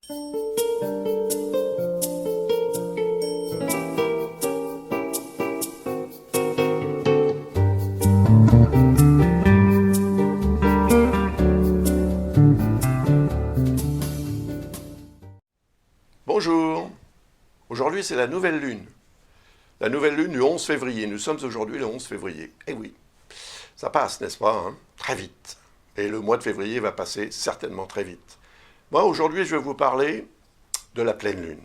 Bonjour, aujourd'hui c'est la nouvelle lune. La nouvelle lune du 11 février. Nous sommes aujourd'hui le 11 février. Eh oui, ça passe, n'est-ce pas, hein? Très vite. Et le mois de février va passer certainement très vite. Moi, aujourd'hui, je vais vous parler de la pleine lune.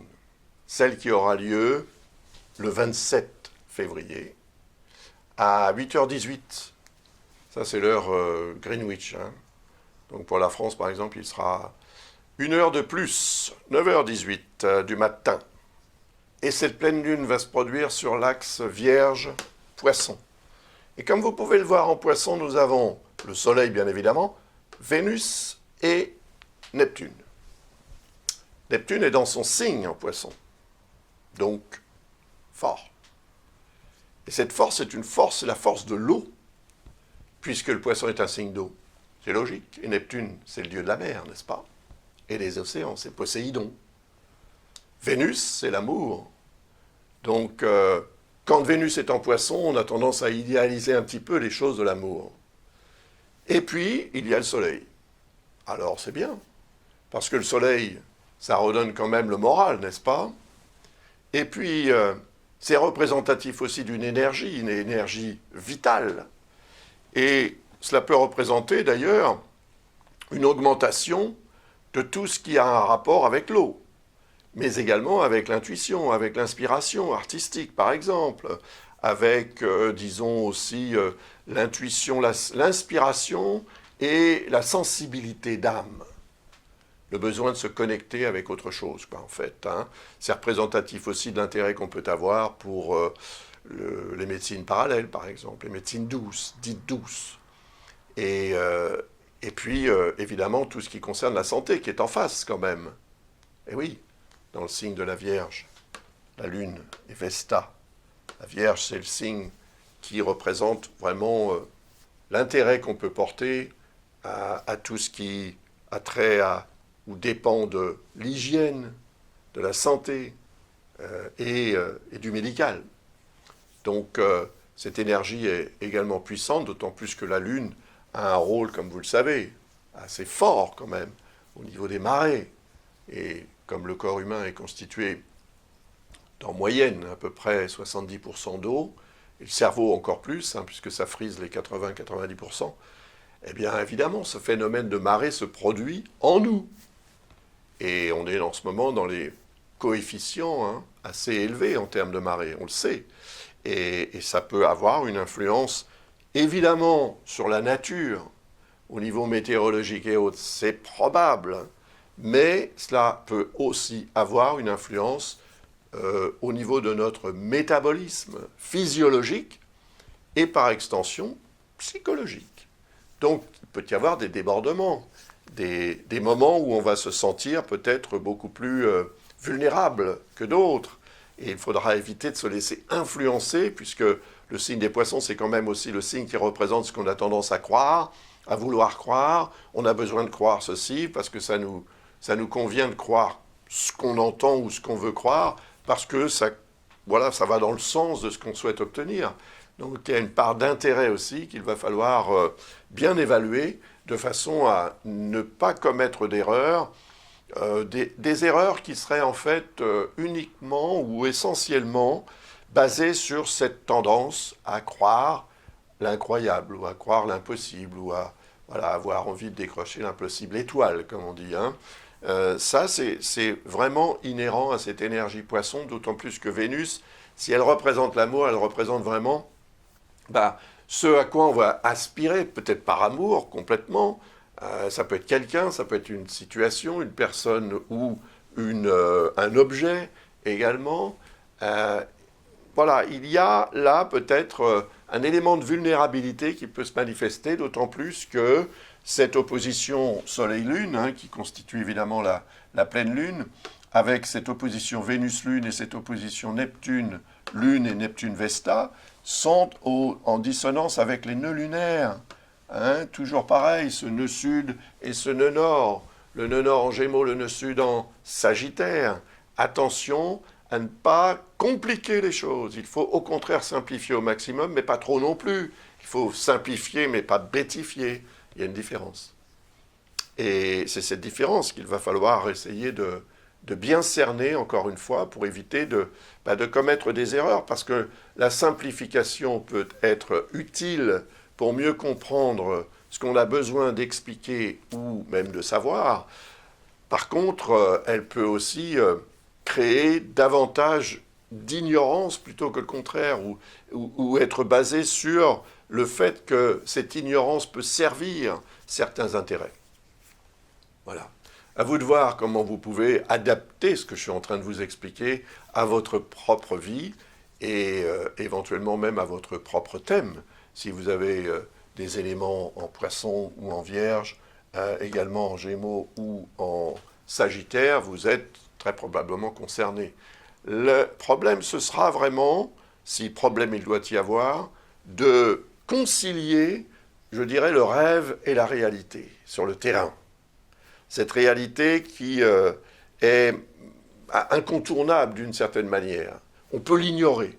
Celle qui aura lieu le 27 février à 8h18. Ça, c'est l'heure Greenwich, hein. Donc pour la France, par exemple, il sera 1 heure de plus, 9h18 du matin. Et cette pleine lune va se produire sur l'axe Vierge-Poisson. Et comme vous pouvez le voir en Poisson, nous avons le Soleil, bien évidemment, Vénus et Neptune. Neptune est dans son signe en Poisson, donc fort. Et cette force, c'est la force de l'eau, puisque le Poisson est un signe d'eau. C'est logique. Et Neptune, c'est le dieu de la mer, n'est-ce pas? Et des océans, c'est Poséidon. Vénus, c'est l'amour. Donc, quand Vénus est en Poisson, on a tendance à idéaliser un petit peu les choses de l'amour. Et puis, il y a le Soleil. Alors, c'est bien, parce que le Soleil, ça redonne quand même le moral, n'est-ce pas? Et puis, c'est représentatif aussi d'une énergie, une énergie vitale. Et cela peut représenter, d'ailleurs, une augmentation de tout ce qui a un rapport avec l'eau, mais également avec l'intuition, avec l'inspiration artistique, par exemple, avec, disons aussi, l'intuition, l'inspiration et la sensibilité d'âme. Le besoin de se connecter avec autre chose, quoi, en fait, hein. C'est représentatif aussi de l'intérêt qu'on peut avoir pour les médecines parallèles, par exemple, les médecines douces, dites douces. Et puis, évidemment, tout ce qui concerne la santé, qui est en face, quand même. Et oui, dans le signe de la Vierge, la Lune est Vesta. La Vierge, c'est le signe qui représente vraiment l'intérêt qu'on peut porter à tout ce qui a trait à ou dépend de l'hygiène, de la santé et du médical. Donc, cette énergie est également puissante, d'autant plus que la Lune a un rôle, comme vous le savez, assez fort quand même, au niveau des marées. Et comme le corps humain est constitué en moyenne à peu près 70% d'eau, et le cerveau encore plus, hein, puisque ça frise les 80-90%, eh bien évidemment, ce phénomène de marée se produit en nous. Et on est en ce moment dans les coefficients, hein, assez élevés en termes de marée, on le sait. Et ça peut avoir une influence évidemment sur la nature, au niveau météorologique et autres, c'est probable, mais cela peut aussi avoir une influence au niveau de notre métabolisme physiologique et par extension psychologique. Donc il peut y avoir des débordements, des moments où on va se sentir peut-être beaucoup plus vulnérable que d'autres. Et il faudra éviter de se laisser influencer, puisque le signe des poissons, c'est quand même aussi le signe qui représente ce qu'on a tendance à croire, à vouloir croire. On a besoin de croire ceci, parce que ça nous convient de croire ce qu'on entend ou ce qu'on veut croire, parce que ça va dans le sens de ce qu'on souhaite obtenir. Donc il y a une part d'intérêt aussi qu'il va falloir bien évaluer, de façon à ne pas commettre d'erreurs, des erreurs qui seraient en fait uniquement ou essentiellement basées sur cette tendance à croire l'incroyable, ou à croire l'impossible, ou à avoir envie de décrocher l'impossible étoile, comme on dit, hein. Ça, c'est vraiment inhérent à cette énergie poisson, d'autant plus que Vénus, si elle représente l'amour, elle représente vraiment ce à quoi on va aspirer, peut-être par amour complètement. Ça peut être quelqu'un, ça peut être une situation, une personne ou un objet également. Il y a là peut-être un élément de vulnérabilité qui peut se manifester, d'autant plus que cette opposition Soleil-Lune, hein, qui constitue évidemment la pleine Lune, avec cette opposition Vénus-Lune et cette opposition Neptune-Lune et Neptune-Vesta, sont en dissonance avec les nœuds lunaires. Hein, toujours pareil, ce nœud sud et ce nœud nord. le nœud nord en Gémeaux, le nœud sud en Sagittaire. Attention à ne pas compliquer les choses. Il faut au contraire simplifier au maximum, mais pas trop non plus. Il faut simplifier, mais pas bêtifier. Il y a une différence. Et c'est cette différence qu'il va falloir essayer de bien cerner, encore une fois, pour éviter de commettre des erreurs, parce que la simplification peut être utile pour mieux comprendre ce qu'on a besoin d'expliquer ou même de savoir. Par contre, elle peut aussi créer davantage d'ignorance plutôt que le contraire, ou être basée sur le fait que cette ignorance peut servir certains intérêts. Voilà. À vous de voir comment vous pouvez adapter ce que je suis en train de vous expliquer à votre propre vie et éventuellement même à votre propre thème. Si vous avez des éléments en poisson ou en vierge, également en gémeaux ou en sagittaire, vous êtes très probablement concerné. Le problème, ce sera vraiment, si problème il doit y avoir, de concilier, je dirais, le rêve et la réalité sur le terrain. Cette réalité qui est incontournable d'une certaine manière. On peut l'ignorer,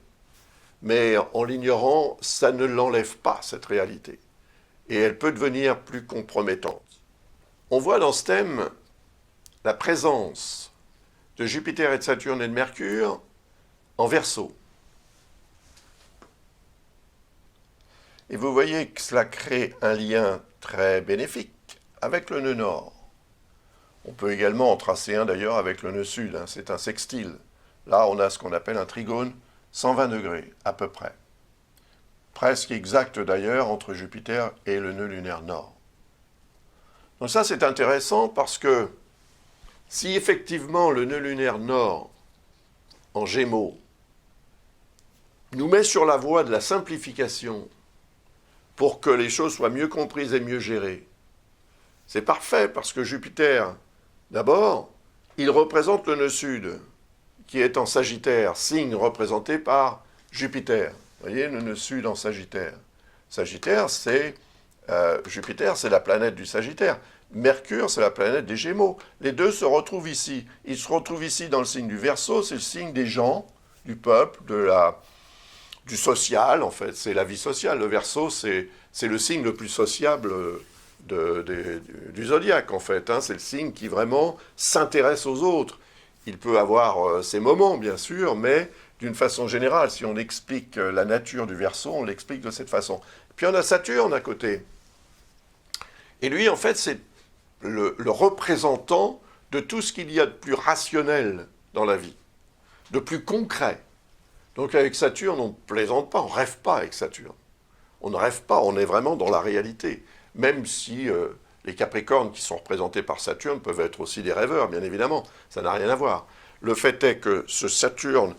mais en l'ignorant, ça ne l'enlève pas, cette réalité. Et elle peut devenir plus compromettante. On voit dans ce thème la présence de Jupiter et de Saturne et de Mercure en Verseau. Et vous voyez que cela crée un lien très bénéfique avec le nœud nord. On peut également en tracer un d'ailleurs avec le nœud sud, c'est un sextile. Là, on a ce qu'on appelle un trigone, 120 degrés à peu près. Presque exact d'ailleurs entre Jupiter et le nœud lunaire nord. Donc ça, c'est intéressant parce que si effectivement le nœud lunaire nord en Gémeaux nous met sur la voie de la simplification pour que les choses soient mieux comprises et mieux gérées, c'est parfait parce que Jupiter, d'abord, il représente le nœud sud, qui est en Sagittaire, signe représenté par Jupiter. Vous voyez, le nœud sud en Sagittaire. Sagittaire, c'est Jupiter, c'est la planète du Sagittaire. Mercure, c'est la planète des Gémeaux. Les deux se retrouvent ici. Ils se retrouvent ici dans le signe du Verseau, c'est le signe des gens, du peuple, du social, en fait. C'est la vie sociale. Le Verseau, c'est le signe le plus sociable du zodiaque, en fait. C'est le signe qui vraiment s'intéresse aux autres. Il peut avoir ses moments, bien sûr, mais d'une façon générale, si on explique la nature du Verseau, on l'explique de cette façon. Puis on a Saturne à côté. Et lui, en fait, c'est le représentant de tout ce qu'il y a de plus rationnel dans la vie, de plus concret. Donc avec Saturne, on ne plaisante pas, on ne rêve pas avec Saturne. On ne rêve pas, on est vraiment dans la réalité. Même si les Capricornes qui sont représentés par Saturne peuvent être aussi des rêveurs, bien évidemment, ça n'a rien à voir. Le fait est que ce Saturne,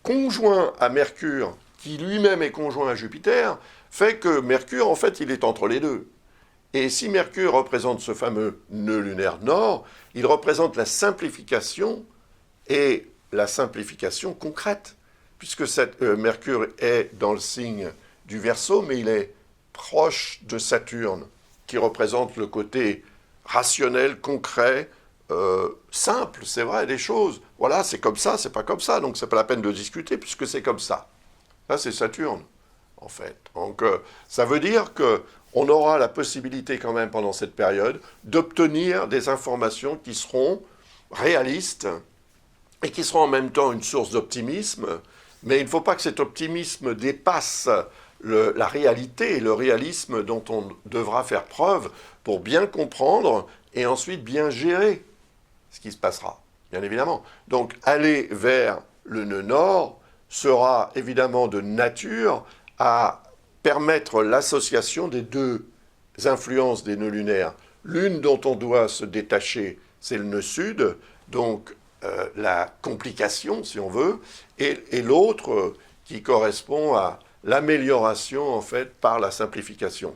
conjoint à Mercure, qui lui-même est conjoint à Jupiter, fait que Mercure, en fait, il est entre les deux. Et si Mercure représente ce fameux nœud lunaire nord, il représente la simplification et la simplification concrète, puisque Mercure est dans le signe du Verseau, mais il est proche de Saturne, qui représente le côté rationnel, concret, simple, c'est vrai, des choses. Voilà, c'est comme ça, c'est pas comme ça, donc c'est pas la peine de discuter, puisque c'est comme ça. Là, c'est Saturne, en fait. Donc, ça veut dire qu'on aura la possibilité quand même, pendant cette période, d'obtenir des informations qui seront réalistes et qui seront en même temps une source d'optimisme, mais il ne faut pas que cet optimisme dépasse la réalité et le réalisme dont on devra faire preuve pour bien comprendre et ensuite bien gérer ce qui se passera, bien évidemment. Donc, aller vers le nœud nord sera évidemment de nature à permettre l'association des deux influences des nœuds lunaires. L'une dont on doit se détacher, c'est le nœud sud, donc la complication, si on veut, et l'autre qui correspond à l'amélioration, en fait, par la simplification.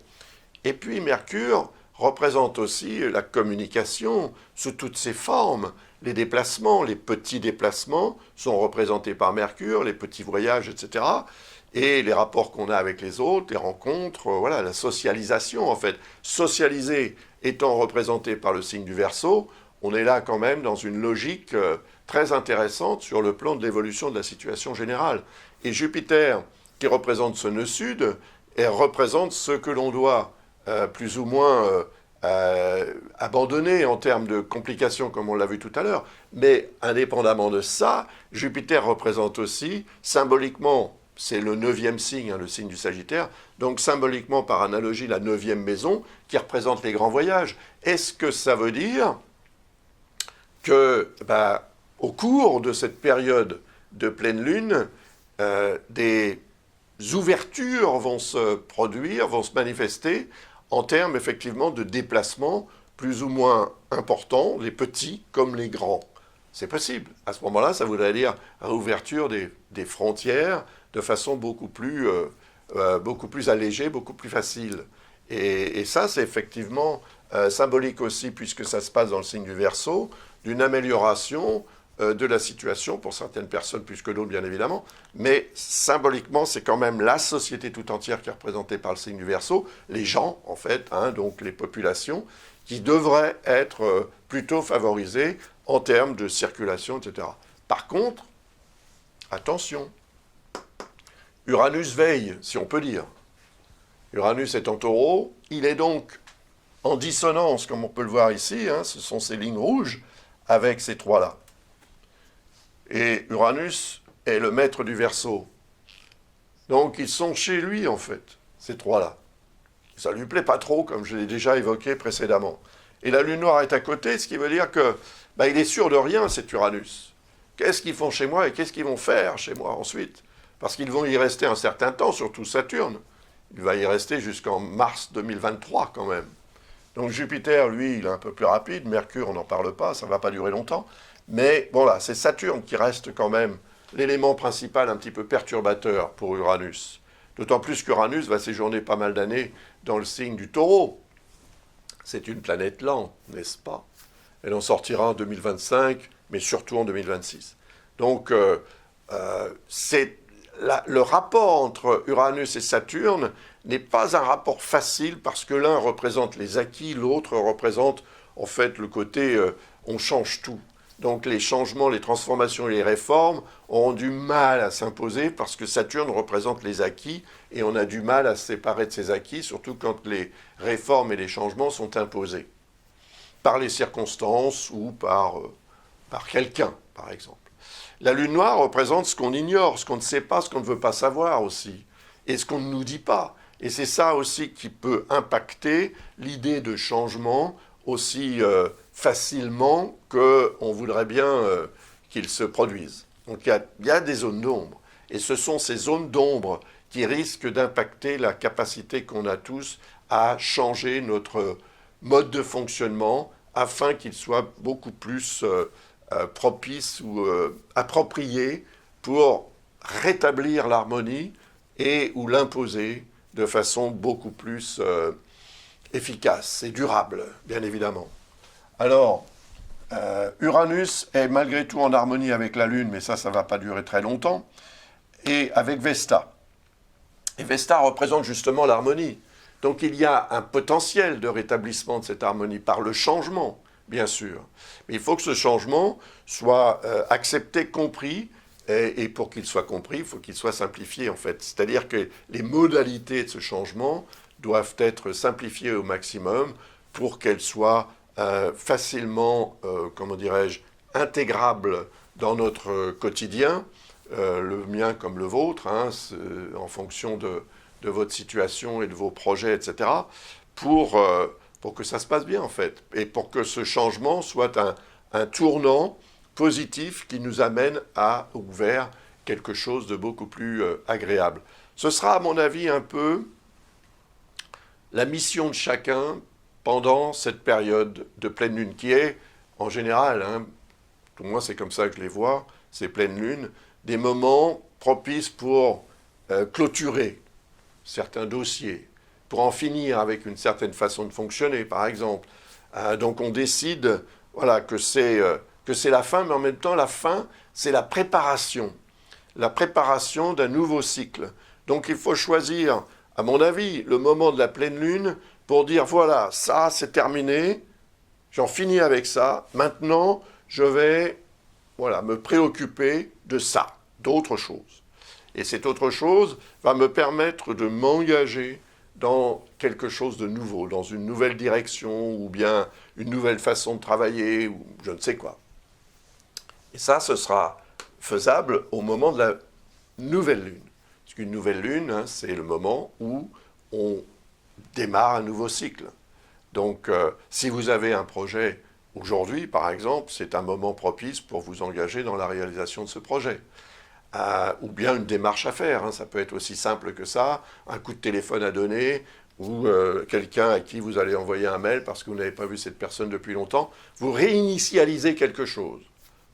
Et puis Mercure représente aussi la communication sous toutes ses formes. Les déplacements, les petits déplacements sont représentés par Mercure, les petits voyages, etc. Et les rapports qu'on a avec les autres, les rencontres, voilà, la socialisation, en fait. Socialiser étant représenté par le signe du Verseau, on est là quand même dans une logique très intéressante sur le plan de l'évolution de la situation générale. Et Jupiter, qui représente ce nœud sud, représente ce que l'on doit plus ou moins abandonner en termes de complications, comme on l'a vu tout à l'heure. Mais indépendamment de ça, Jupiter représente aussi, symboliquement, c'est le 9e signe, le signe du Sagittaire, donc symboliquement, par analogie, la 9e maison, qui représente les grands voyages. Est-ce que ça veut dire que, au cours de cette période de pleine lune, des ouvertures vont se produire, vont se manifester en termes effectivement de déplacements plus ou moins importants, les petits comme les grands? C'est possible. À ce moment-là, ça voudrait dire réouverture des frontières de façon beaucoup plus allégée, beaucoup plus facile. Et ça, c'est effectivement symbolique aussi, puisque ça se passe dans le signe du Verseau, d'une amélioration de la situation, pour certaines personnes plus que d'autres, bien évidemment, mais symboliquement, c'est quand même la société tout entière qui est représentée par le signe du Verseau, les gens, en fait, donc les populations, qui devraient être plutôt favorisées en termes de circulation, etc. Par contre, attention, Uranus veille, si on peut dire. Uranus est en Taureau, il est donc en dissonance, comme on peut le voir ici, ce sont ces lignes rouges, avec ces trois-là. Et Uranus est le maître du Verseau. Donc ils sont chez lui, en fait, ces trois-là. Ça ne lui plaît pas trop, comme je l'ai déjà évoqué précédemment. Et la Lune noire est à côté, ce qui veut dire que il est sûr de rien, cet Uranus. Qu'est-ce qu'ils font chez moi et qu'est-ce qu'ils vont faire chez moi ensuite? Parce qu'ils vont y rester un certain temps, surtout Saturne. Il va y rester jusqu'en mars 2023 quand même. Donc Jupiter, lui, il est un peu plus rapide. Mercure, on n'en parle pas, ça ne va pas durer longtemps. Mais voilà, c'est Saturne qui reste quand même l'élément principal un petit peu perturbateur pour Uranus. D'autant plus qu'Uranus va séjourner pas mal d'années dans le signe du Taureau. C'est une planète lente, n'est-ce pas? Elle en sortira en 2025, mais surtout en 2026. Donc, le rapport entre Uranus et Saturne n'est pas un rapport facile parce que l'un représente les acquis, l'autre représente en fait le côté on change tout. Donc les changements, les transformations et les réformes auront du mal à s'imposer parce que Saturne représente les acquis et on a du mal à se séparer de ces acquis, surtout quand les réformes et les changements sont imposés par les circonstances ou par quelqu'un, par exemple. La Lune noire représente ce qu'on ignore, ce qu'on ne sait pas, ce qu'on ne veut pas savoir aussi, et ce qu'on ne nous dit pas. Et c'est ça aussi qui peut impacter l'idée de changement aussi facilement qu'on voudrait bien qu'il se produise. Donc il y a des zones d'ombre. Et ce sont ces zones d'ombre qui risquent d'impacter la capacité qu'on a tous à changer notre mode de fonctionnement afin qu'il soit beaucoup plus propice ou approprié pour rétablir l'harmonie et ou l'imposer de façon beaucoup plus efficace et durable, bien évidemment. Alors, Uranus est malgré tout en harmonie avec la Lune, mais ça ne va pas durer très longtemps, et avec Vesta. Et Vesta représente justement l'harmonie. Donc il y a un potentiel de rétablissement de cette harmonie par le changement, bien sûr. Mais il faut que ce changement soit accepté, compris, et pour qu'il soit compris, il faut qu'il soit simplifié en fait. C'est-à-dire que les modalités de ce changement doivent être simplifiées au maximum pour qu'elles soient facilement, comment dirais-je, intégrables dans notre quotidien, le mien comme le vôtre, en fonction de votre situation et de vos projets, etc., pour que ça se passe bien, en fait, et pour que ce changement soit un tournant positif qui nous amène vers quelque chose de beaucoup plus agréable. Ce sera, à mon avis, un peu la mission de chacun pendant cette période de pleine lune, qui est, en général, tout moins c'est comme ça que je les vois, ces pleines lunes, des moments propices pour clôturer certains dossiers, pour en finir avec une certaine façon de fonctionner, par exemple. Donc on décide que c'est la fin, mais en même temps, la fin, c'est la préparation d'un nouveau cycle. Donc il faut choisir, à mon avis, le moment de la pleine lune pour dire, voilà, ça, c'est terminé, j'en finis avec ça, maintenant je vais me préoccuper de ça, d'autre chose. Et cette autre chose va me permettre de m'engager dans quelque chose de nouveau, dans une nouvelle direction, ou bien une nouvelle façon de travailler, ou je ne sais quoi. Et ça, ce sera faisable au moment de la nouvelle lune. Parce qu'une nouvelle lune, c'est le moment où on démarre un nouveau cycle. Donc, si vous avez un projet aujourd'hui, par exemple, c'est un moment propice pour vous engager dans la réalisation de ce projet. Ou bien une démarche à faire, ça peut être aussi simple que ça, un coup de téléphone à donner, ou quelqu'un à qui vous allez envoyer un mail parce que vous n'avez pas vu cette personne depuis longtemps. Vous réinitialisez quelque chose.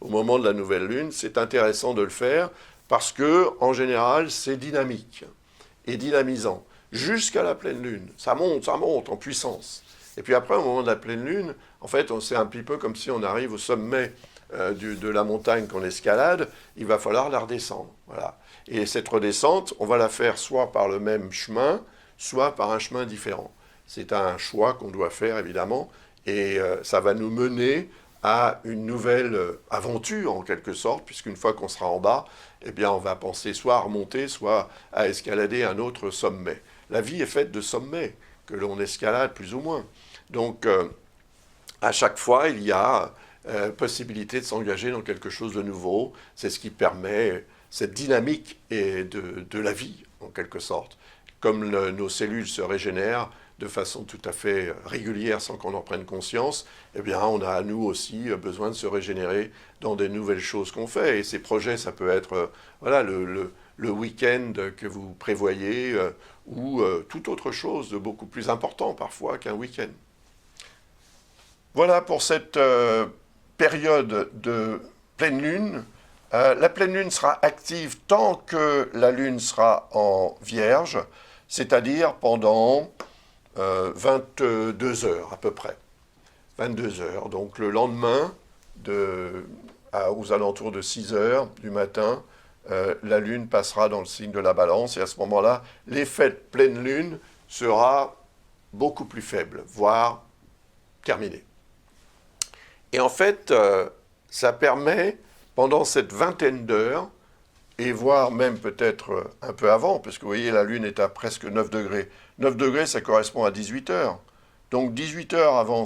Au moment de la nouvelle lune, c'est intéressant de le faire parce que, en général, c'est dynamique et dynamisant. Jusqu'à la pleine lune, ça monte en puissance. Et puis après, au moment de la pleine lune, en fait, c'est un petit peu comme si on arrive au sommet de la montagne qu'on escalade, il va falloir la redescendre. Voilà. Et cette redescente, on va la faire soit par le même chemin, soit par un chemin différent. C'est un choix qu'on doit faire, évidemment, et ça va nous mener à une nouvelle aventure, en quelque sorte, puisqu'une fois qu'on sera en bas, eh bien, on va penser soit à remonter, soit à escalader un autre sommet. La vie est faite de sommets, que l'on escalade plus ou moins. Donc, à chaque fois, il y a possibilité de s'engager dans quelque chose de nouveau. C'est ce qui permet cette dynamique de la vie, en quelque sorte. Comme nos cellules se régénèrent de façon tout à fait régulière sans qu'on en prenne conscience, eh bien, on a, nous aussi, besoin de se régénérer dans des nouvelles choses qu'on fait. Et ces projets, ça peut être le week-end que vous prévoyez ou toute autre chose de beaucoup plus important, parfois, qu'un week-end. Voilà pour cette période de pleine lune. La pleine lune sera active tant que la lune sera en vierge, c'est-à-dire pendant 22 heures à peu près. 22 heures, donc le lendemain, aux alentours de 6 heures du matin, la lune passera dans le signe de la balance, et à ce moment-là, l'effet de pleine lune sera beaucoup plus faible, voire terminé. Et en fait, ça permet, pendant cette vingtaine d'heures, et voire même peut-être un peu avant, parce que vous voyez, la Lune est à presque 9 degrés. 9 degrés, ça correspond à 18 heures. Donc 18 heures avant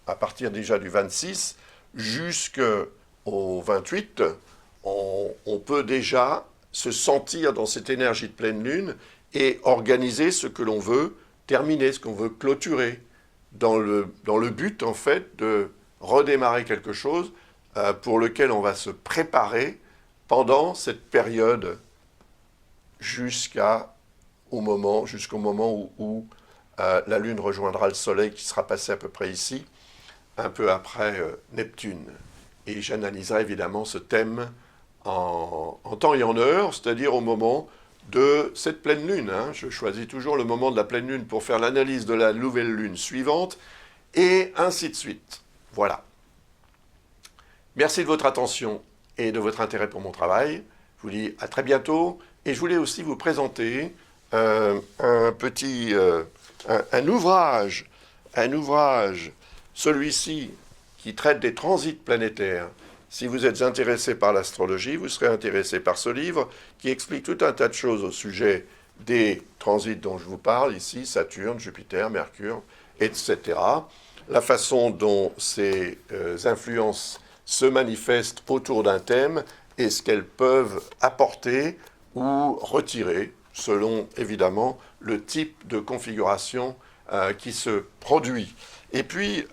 à partir déjà du 26, jusqu'au 28, on peut déjà se sentir dans cette énergie de pleine Lune et organiser ce que l'on veut terminer, ce qu'on veut clôturer, dans le but, en fait, de redémarrer quelque chose pour lequel on va se préparer pendant cette période jusqu'au moment où la Lune rejoindra le Soleil, qui sera passé à peu près ici, un peu après Neptune. Et j'analyserai évidemment ce thème en temps et en heure, c'est-à-dire au moment de cette pleine lune. Je choisis toujours le moment de la pleine lune pour faire l'analyse de la nouvelle lune suivante, et ainsi de suite. Voilà. Merci de votre attention et de votre intérêt pour mon travail. Je vous dis à très bientôt, et je voulais aussi vous présenter un ouvrage, celui-ci, qui traite des transits planétaires. Si vous êtes intéressé par l'astrologie, vous serez intéressé par ce livre qui explique tout un tas de choses au sujet des transits dont je vous parle ici, Saturne, Jupiter, Mercure, etc. La façon dont ces influences se manifestent autour d'un thème et ce qu'elles peuvent apporter ou retirer selon évidemment le type de configuration qui se produit. Et puis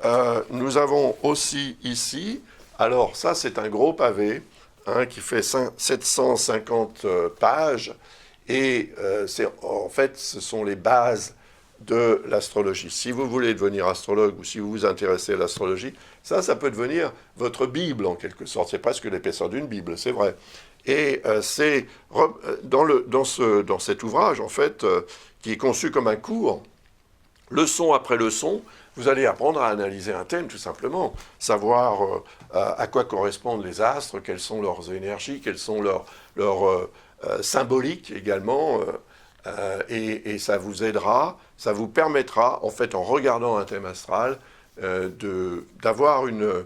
nous avons aussi ici, alors ça c'est un gros pavé qui fait 750 pages, et en fait ce sont les bases de l'astrologie. Si vous voulez devenir astrologue ou si vous vous intéressez à l'astrologie, ça peut devenir votre Bible en quelque sorte. C'est presque l'épaisseur d'une Bible, c'est vrai. Et c'est dans cet ouvrage, en fait, qui est conçu comme un cours, leçon après leçon, vous allez apprendre à analyser un thème, tout simplement. Savoir à quoi correspondent les astres, quelles sont leurs énergies, quelles sont leurs symboliques également. Et ça vous aidera, ça vous permettra, en fait, en regardant un thème astral, d'avoir une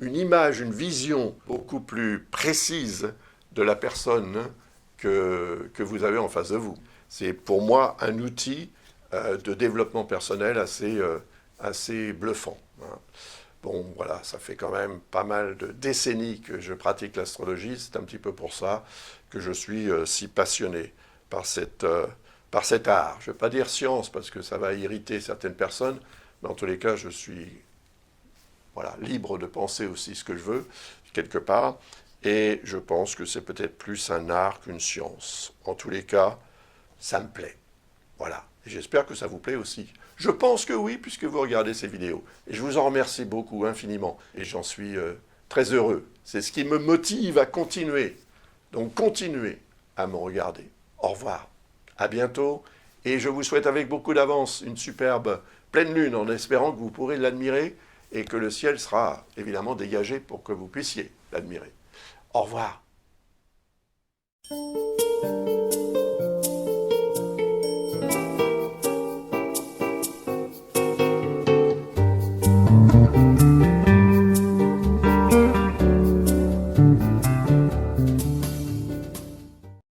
image, une vision beaucoup plus précise de la personne que vous avez en face de vous. C'est pour moi un outil de développement personnel assez bluffant. Hein. Bon, voilà, ça fait quand même pas mal de décennies que je pratique l'astrologie. C'est un petit peu pour ça que je suis si passionné par cet art. Je ne vais pas dire science parce que ça va irriter certaines personnes, mais en tous les cas, je suis libre de penser aussi ce que je veux, quelque part. Et je pense que c'est peut-être plus un art qu'une science. En tous les cas, ça me plaît. Voilà. Et j'espère que ça vous plaît aussi. Je pense que oui, puisque vous regardez ces vidéos. Et je vous en remercie beaucoup, infiniment. Et j'en suis très heureux. C'est ce qui me motive à continuer. Donc continuez à me regarder. Au revoir. À bientôt. Et je vous souhaite avec beaucoup d'avance une superbe pleine lune en espérant que vous pourrez l'admirer et que le ciel sera évidemment dégagé pour que vous puissiez l'admirer. Au revoir.